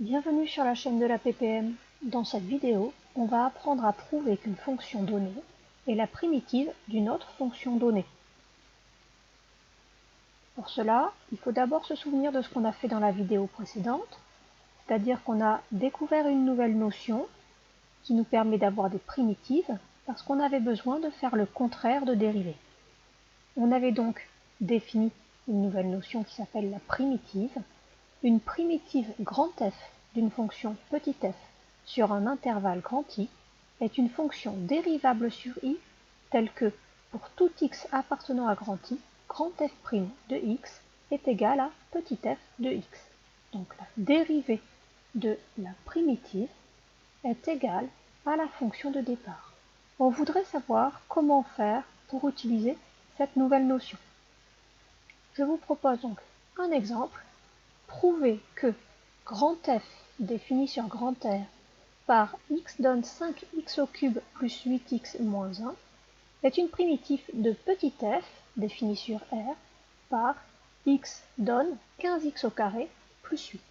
Bienvenue sur la chaîne de la PPM. Dans cette vidéo, on va apprendre à prouver qu'une fonction donnée est la primitive d'une autre fonction donnée. Pour cela, il faut d'abord se souvenir de ce qu'on a fait dans la vidéo précédente, c'est-à-dire qu'on a découvert une nouvelle notion qui nous permet d'avoir des primitives parce qu'on avait besoin de faire le contraire de dérivée. On avait donc défini une nouvelle notion qui s'appelle la primitive. Une primitive grand F d'une fonction petit f sur un intervalle grand I est une fonction dérivable sur I telle que, pour tout x appartenant à grand I, grand f' de x est égal à petit f de x. Donc la dérivée de la primitive est égale à la fonction de départ. On voudrait savoir comment faire pour utiliser cette nouvelle notion. Je vous propose donc un exemple. Prouver que grand F défini sur grand R par x donne 5x au cube plus 8x moins 1 est une primitive de petit f définie sur R par x donne 15x au carré plus 8.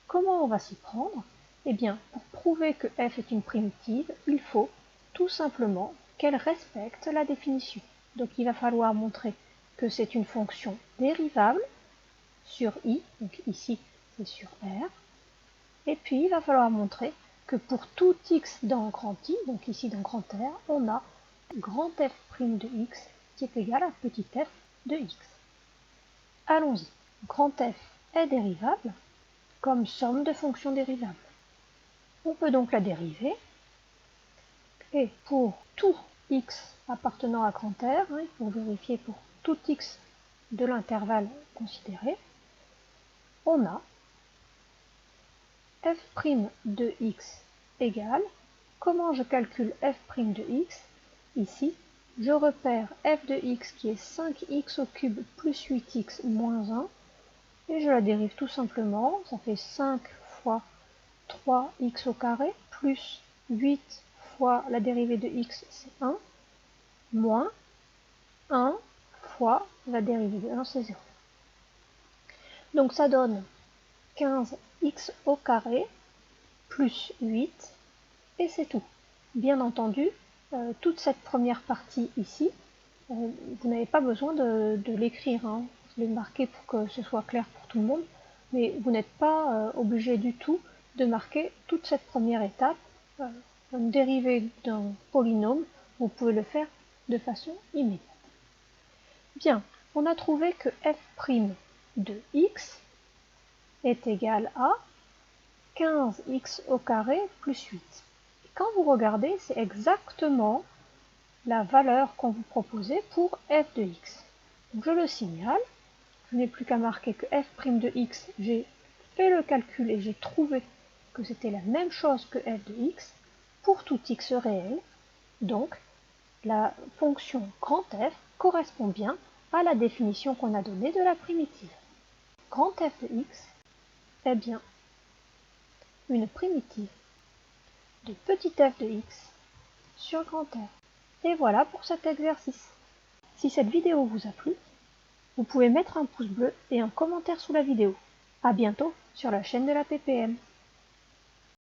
Comment on va s'y prendre? Eh bien, pour prouver que f est une primitive, il faut tout simplement qu'elle respecte la définition. Donc il va falloir montrer que c'est une fonction dérivable sur I, donc ici c'est sur R, et puis il va falloir montrer que pour tout x dans grand I, donc ici dans grand R, on a grand f' de x qui est égal à petit f de x. Allons-y, grand F est dérivable comme somme de fonctions dérivables. On peut donc la dériver, et pour tout x appartenant à grand R, il faut vérifier pour tout x de l'intervalle considéré, on a f' de x égale, comment je calcule f' de x? Ici, je repère f de x qui est 5x au cube plus 8x moins 1, et je la dérive tout simplement, ça fait 5 fois 3x au carré, plus 8 fois la dérivée de x, c'est 1, moins 1 fois la dérivée de 1, c'est 0. Donc ça donne 15x au carré plus 8, et c'est tout. Bien entendu, toute cette première partie ici, vous n'avez pas besoin de l'écrire, hein. Je l'ai marqué pour que ce soit clair pour tout le monde, mais vous n'êtes pas obligé du tout de marquer toute cette première étape. Une dérivée d'un polynôme, vous pouvez le faire de façon immédiate. Bien, on a trouvé que f' de x est égal à 15x au carré plus 8. Et quand vous regardez, c'est exactement la valeur qu'on vous proposait pour f de x. Donc je le signale, je n'ai plus qu'à marquer que f' de x, j'ai fait le calcul et j'ai trouvé que c'était la même chose que f de x pour tout x réel. Donc la fonction grand F correspond bien à la définition qu'on a donnée de la primitive. Grand F de x est bien une primitive de petit f de x sur grand R. Et voilà pour cet exercice. Si cette vidéo vous a plu, vous pouvez mettre un pouce bleu et un commentaire sous la vidéo. À bientôt sur la chaîne de la PPM.